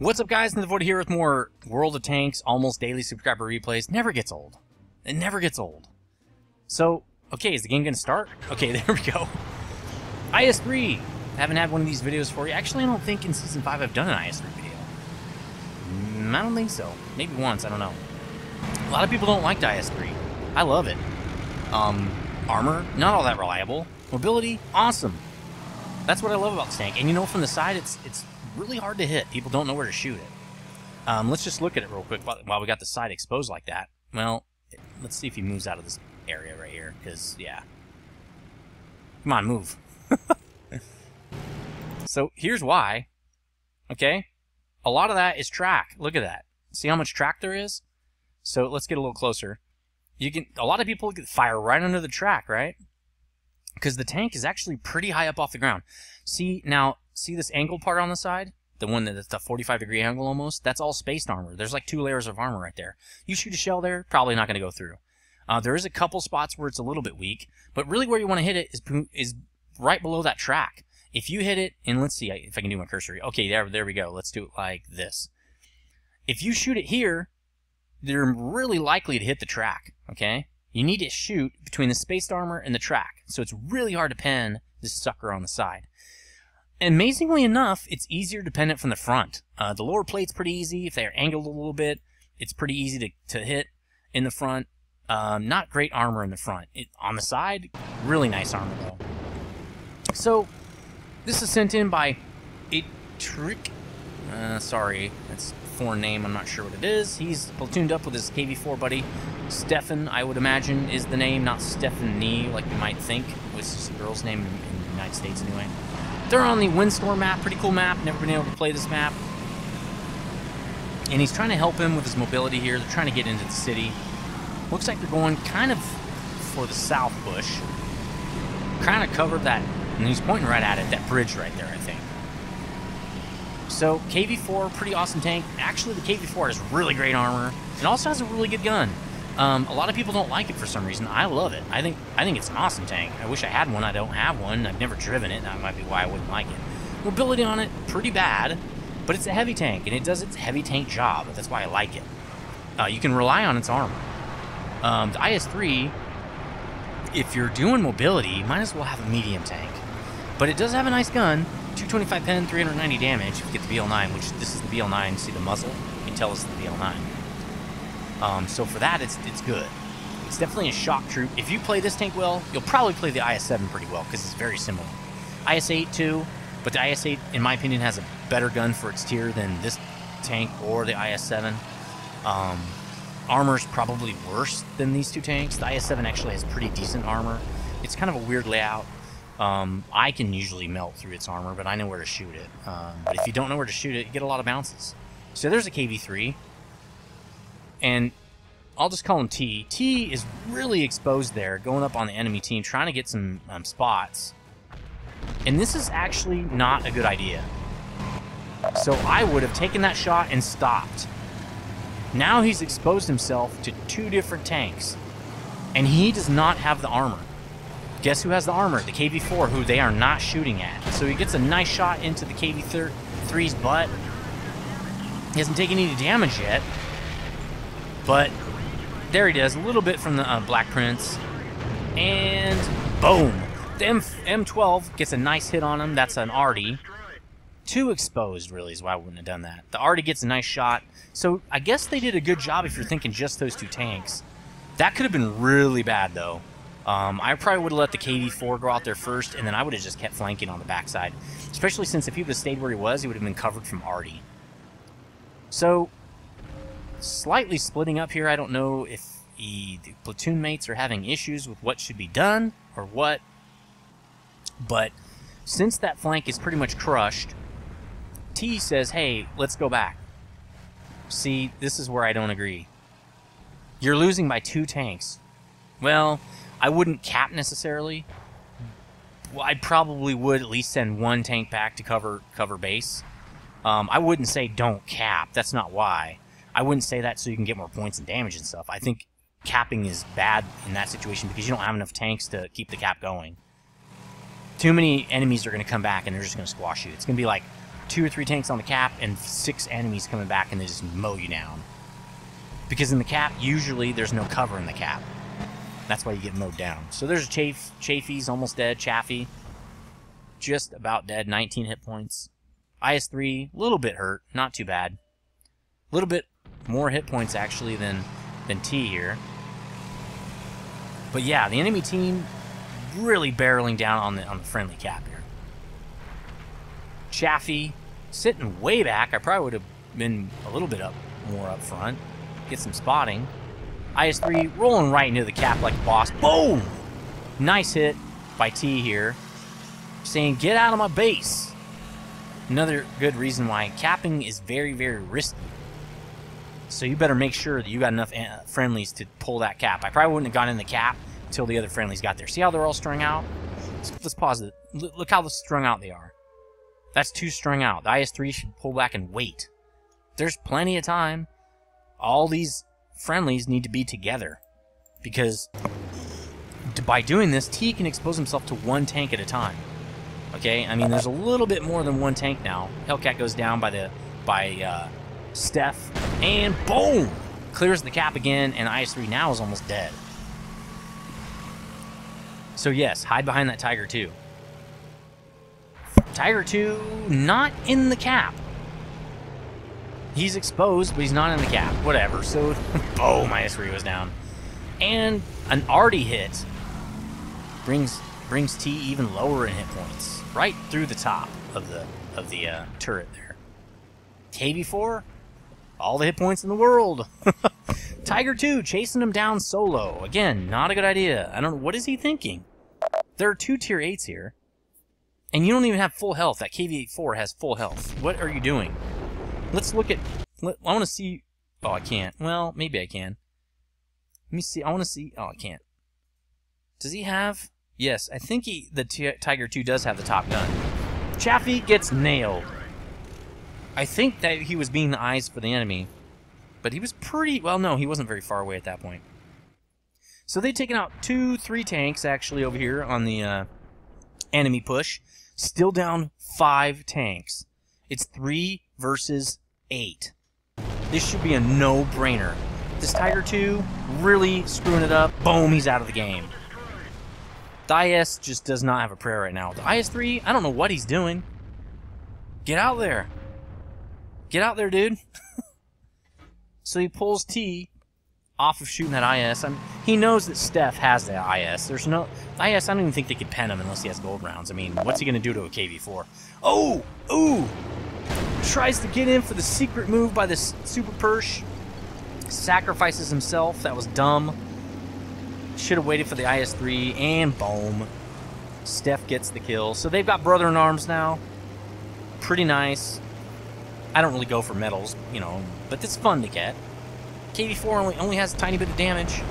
What's up, guys? Nethervvoid here with more World of Tanks, almost daily subscriber replays. Never gets old. It never gets old. So, okay, is the game gonna start? Okay, there we go. IS-3. Haven't had one of these videos for you. Actually, I don't think in Season 5 I've done an IS-3 video. I don't think so. Maybe once, I don't know. A lot of people don't like the IS-3. I love it. Armor, not all that reliable. Mobility, awesome. That's what I love about this tank. And you know, from the side, it's really hard to hit. People don't know where to shoot it. Let's just look at it real quick while we got the side exposed like that. Well, let's see if he moves out of this area right here, because, yeah. Come on, move. So, here's why. Okay? A lot of that is track. Look at that. See how much track there is? So, let's get a little closer. A lot of people fire right under the track, right? Because the tank is actually pretty high up off the ground. See this angled part on the side? The one that's a 45-degree angle almost? That's all spaced armor. There's like 2 layers of armor right there. You shoot a shell there, probably not going to go through. There is a couple spots where it's a little bit weak, but really where you want to hit it is right below that track. If you hit it, and let's see if I can do my cursor. Okay, there we go. Let's do it like this. If you shoot it here, they're really likely to hit the track, okay? You need to shoot between the spaced armor and the track, so it's really hard to pen this sucker on the side. Amazingly enough, it's easier to pen it from the front. The lower plate's pretty easy. If they're angled a little bit, it's pretty easy to hit in the front. Not great armor in the front. On the side, really nice armor though. So, this is sent in by Trick. Sorry, that's a foreign name. I'm not sure what it is. He's platooned up with his KV4 buddy. Stefan, I would imagine, is the name, not Stephanie, like you might think. It's just a girl's name in the United States anyway. They're on the Windstorm map, pretty cool map. Never been able to play this map. And he's trying to help him with his mobility here. They're trying to get into the city. Looks like they're going kind of for the south bush. Kind of covered that, and he's pointing right at it, that bridge right there, I think. So, KV4, pretty awesome tank. Actually, the KV4 has really great armor. It also has a really good gun. A lot of people don't like it for some reason. I love it. I think it's an awesome tank. I wish I had one. I don't have one. I've never driven it. That might be why I wouldn't like it. Mobility on it, pretty bad, but it's a heavy tank, and it does its heavy tank job. That's why I like it. You can rely on its armor. The IS-3, if you're doing mobility, you might as well have a medium tank. But it does have a nice gun. 225 pen, 390 damage if you get the BL9, which this is the BL9. See the muzzle? You can tell it's the BL9. So for that, it's good. It's definitely a shock troop. If you play this tank well, you'll probably play the IS-7 pretty well, because it's very similar. IS-8 too, but the IS-8, in my opinion, has a better gun for its tier than this tank or the IS-7. Armor's probably worse than these two tanks. The IS-7 actually has pretty decent armor. It's kind of a weird layout. I can usually melt through its armor, but I know where to shoot it. But if you don't know where to shoot it, you get a lot of bounces. So there's a KV-3. And I'll just call him T. T is really exposed there, going up on the enemy team, trying to get some spots. And this is actually not a good idea. So I would have taken that shot and stopped. Now he's exposed himself to 2 different tanks. And he does not have the armor. Guess who has the armor? The KV-4, who they are not shooting at. So he gets a nice shot into the KV-3's butt. He hasn't taken any damage yet. But there he does, a little bit from the Black Prince. And boom! The M12 gets a nice hit on him. That's an Arty. 2 exposed, really, is why I wouldn't have done that. The Arty gets a nice shot. So I guess they did a good job if you're thinking just those 2 tanks. That could have been really bad, though. I probably would have let the KV-4 go out there first, and then I would have just kept flanking on the backside. Especially since if he would have stayed where he was, he would have been covered from Arty. So, slightly splitting up here. I don't know if the platoon mates are having issues with what should be done or what. But since that flank is pretty much crushed, T says, hey, let's go back. See, this is where I don't agree. You're losing by 2 tanks. Well, I wouldn't cap necessarily. Well, I probably would at least send 1 tank back to cover base. I wouldn't say don't cap. That's not why. I wouldn't say that so you can get more points and damage and stuff. I think capping is bad in that situation because you don't have enough tanks to keep the cap going. Too many enemies are going to come back and they're just going to squash you. It's going to be like 2 or 3 tanks on the cap and 6 enemies coming back and they just mow you down. Because in the cap, usually there's no cover in the cap. That's why you get mowed down. So there's Chafee's almost dead. Chaffee, just about dead. 19 hit points. IS-3, a little bit hurt. Not too bad. A little bit more hit points, actually, than T here. But yeah, the enemy team really barreling down on the friendly cap here. Chaffee sitting way back. I probably would have been a little bit more up front. Get some spotting. IS-3 rolling right into the cap like a boss. Boom! Nice hit by T here. Saying, get out of my base. Another good reason why capping is very, very risky. So you better make sure that you got enough friendlies to pull that cap. I probably wouldn't have gone in the cap until the other friendlies got there. See how they're all strung out? Let's pause it. Look how strung out they are. That's 2 strung out. The IS-3 should pull back and wait. There's plenty of time. All these friendlies need to be together. Because by doing this, T can expose himself to 1 tank at a time. Okay? I mean, there's a little bit more than 1 tank now. Hellcat goes down by Steph. And boom! Clears the cap again, and IS-3 now is almost dead. So yes, hide behind that Tiger 2. Tiger 2 not in the cap. He's exposed, but he's not in the cap. Whatever. So, boom, IS-3 was down. And an arty hit brings T even lower in hit points. Right through the top of the turret there. KV4, all the hit points in the world. Tiger 2 chasing him down solo. Again, not a good idea. I don't know. What is he thinking? There are 2 tier 8s here. And you don't even have full health. That KV4 has full health. What are you doing? Let's look at... I want to see... Oh, I can't. Well, maybe I can. Let me see. I want to see... Oh, I can't. Does he have... Yes, I think the Tiger 2 does have the top gun. Chaffee gets nailed. I think that he was being the eyes for the enemy. But he was pretty... Well, no, he wasn't very far away at that point. So they've taken out 2, 3 tanks, actually, over here on the enemy push. Still down 5 tanks. It's 3 versus 8. This should be a no-brainer. This Tiger 2 really screwing it up. Boom, he's out of the game. The IS just does not have a prayer right now. The IS-3, I don't know what he's doing. Get out there. Get out there, dude. So he pulls T off of shooting that IS. He knows that Steph has the IS. There's no... IS, I don't even think they could pen him unless he has gold rounds. I mean, what's he going to do to a KV4? Oh! Ooh! Tries to get in for the secret move by this Super Persh. Sacrifices himself. That was dumb. Should have waited for the IS-3. And boom. Steph gets the kill. So they've got brother-in-arms now. Pretty nice. I don't really go for medals, you know, but it's fun to get. KV4 only has a tiny bit of damage.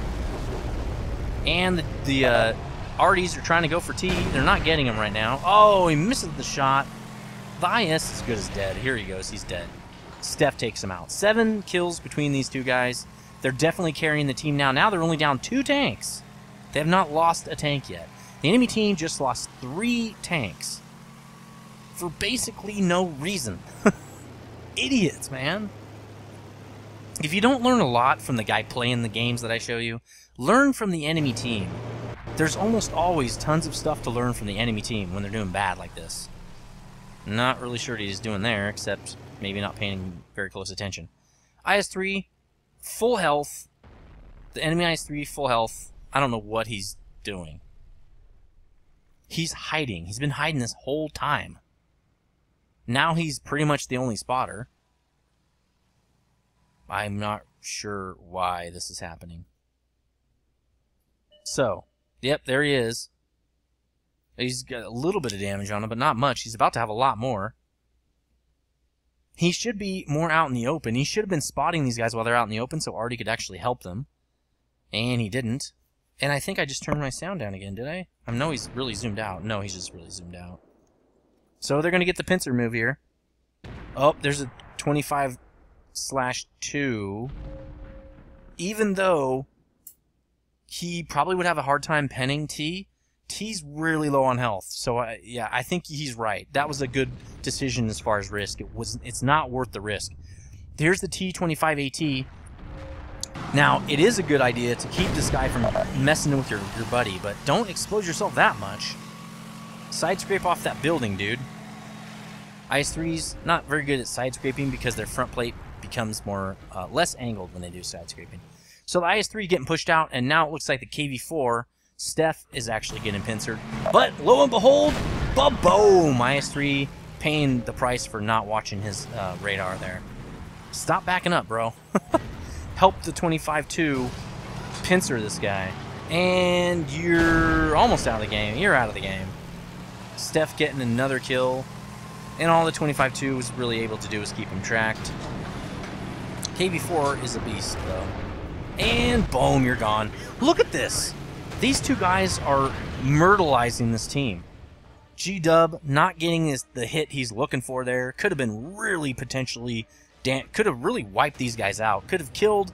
And the Arties are trying to go for T. They're not getting him right now. Oh, he misses the shot. The IS is good as dead. Here he goes. He's dead. Steph takes him out. 7 kills between these 2 guys. They're definitely carrying the team now. Now they're only down 2 tanks. They have not lost a tank yet. The enemy team just lost 3 tanks. For basically no reason. Idiots, man. If you don't learn a lot from the guy playing the games that I show you, learn from the enemy team. There's almost always tons of stuff to learn from the enemy team when they're doing bad like this. Not really sure what he's doing there, except maybe not paying very close attention. IS-3, full health. The enemy IS-3, full health. I don't know what he's doing. He's hiding. He's been hiding this whole time. Now he's pretty much the only spotter. I'm not sure why this is happening. So, yep, there he is. He's got a little bit of damage on him, but not much. He's about to have a lot more. He should be more out in the open. He should have been spotting these guys while they're out in the open so Artie could actually help them. And he didn't. And I think I just turned my sound down again, did I? I know he's really zoomed out. No, he's just really zoomed out. So they're going to get the pincer move here. Oh, there's a 25/2. Even though he probably would have a hard time penning T, T's really low on health, so yeah, I think he's right. That was a good decision as far as risk. It's not worth the risk. Here's the T25AT. Now, it is a good idea to keep this guy from messing with your buddy, but don't expose yourself that much. Side scrape off that building, dude. IS-3's not very good at side scraping because their front plate becomes more less angled when they do side scraping. So the IS-3 getting pushed out, and now it looks like the KV-4, Steph, is actually getting pincered. But lo and behold, ba-boom! IS-3 paying the price for not watching his radar there. Stop backing up, bro. Help the 25-2 pincer this guy. And you're almost out of the game. You're out of the game. Steph getting another kill. And all the 25-2 was really able to do was keep him tracked. KV-4 is a beast, though. And boom, you're gone. Look at this. These two guys are myrtleizing this team. G-Dub not getting the hit he's looking for there. Could have been really potentially... could have really wiped these guys out. Could have killed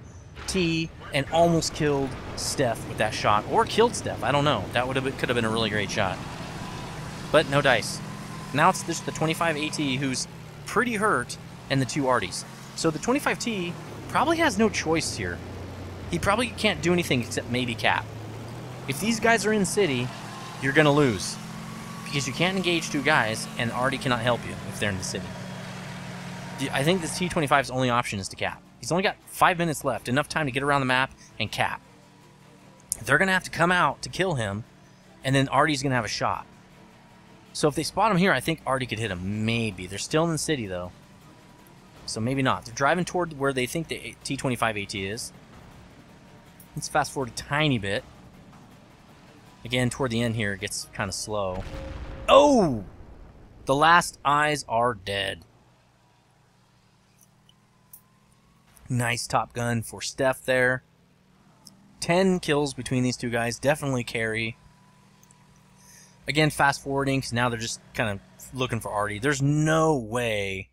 T and almost killed Steph with that shot. Or killed Steph. I don't know. That could have been a really great shot. But no dice. Now it's just the 25AT who's pretty hurt and the two Arties. So the 25T probably has no choice here. He probably can't do anything except maybe cap. If these guys are in city, you're going to lose. Because you can't engage two guys and Artie cannot help you if they're in the city. I think this T25's only option is to cap. He's only got 5 minutes left, enough time to get around the map and cap. They're going to have to come out to kill him, and then Artie's going to have a shot. So if they spot him here, I think Artie could hit him, maybe. They're still in the city, though. So maybe not. They're driving toward where they think the T25AT is. Let's fast forward a tiny bit. Again, toward the end here, it gets kind of slow. Oh! The last eyes are dead. Nice Top Gun for Steph there. 10 kills between these two guys. Definitely carry. Again, fast forwarding, because now they're just kind of looking for Artie. There's no way.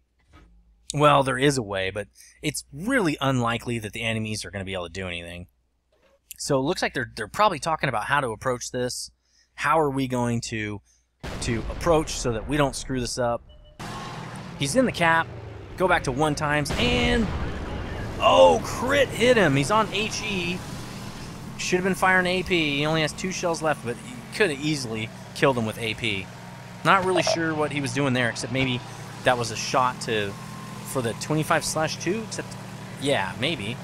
Well, there is a way, but it's really unlikely that the enemies are going to be able to do anything. So it looks like they're probably talking about how to approach this. How are we going to approach so that we don't screw this up? He's in the cap. Go back to 1 times, and... oh, crit hit him. He's on HE. Should have been firing AP. He only has 2 shells left, but he could have easily killed him with AP. Not really sure what he was doing there, except maybe that was a shot for the 25/2, except, yeah, maybe.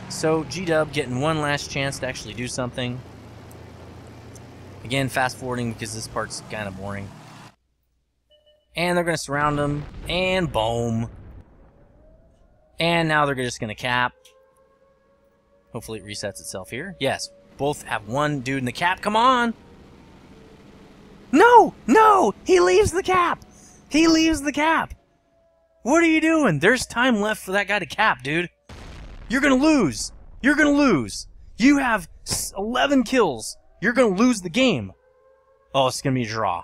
So G-Dub getting one last chance to actually do something. Again, fast forwarding because this part's kind of boring. And they're going to surround him, and boom. And now they're just going to cap. Hopefully it resets itself here. Yes, both have one dude in the cap. Come on! No! No! He leaves the cap! He leaves the cap! What are you doing? There's time left for that guy to cap, dude. You're going to lose. You're going to lose. You have 11 kills. You're going to lose the game. Oh, it's going to be a draw.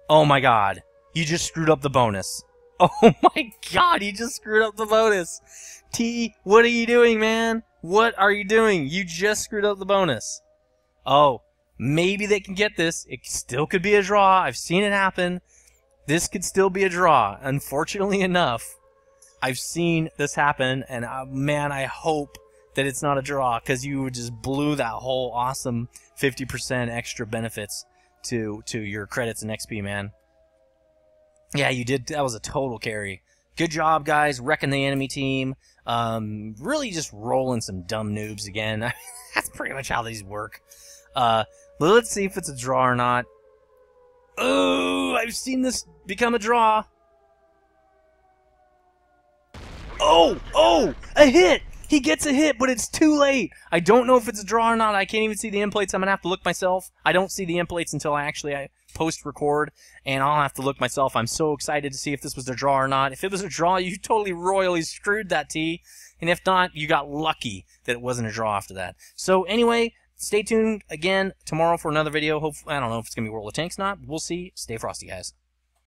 Oh my god. You just screwed up the bonus. Oh my god, you just screwed up the bonus. T, what are you doing, man? What are you doing? You just screwed up the bonus. Oh, maybe they can get this. It still could be a draw. I've seen it happen. This could still be a draw. Unfortunately enough, I've seen this happen, and man, I hope that it's not a draw, because you just blew that whole awesome 50% extra benefits to your credits and XP, man. Yeah, you did. That was a total carry. Good job, guys. Wrecking the enemy team. Really just rolling some dumb noobs again. That's pretty much how these work. Let's see if it's a draw or not. Oh, I've seen this become a draw. Oh, oh, a hit. He gets a hit, but it's too late. I don't know if it's a draw or not. I can't even see the end plates. I'm going to have to look myself. I don't see the end plates until I post-record, and I'll have to look myself. I'm so excited to see if this was a draw or not. If it was a draw, you totally royally screwed that T. And if not, you got lucky that it wasn't a draw after that. So anyway, stay tuned again tomorrow for another video. Hopefully, I don't know if it's going to be World of Tanks or not. We'll see. Stay frosty, guys.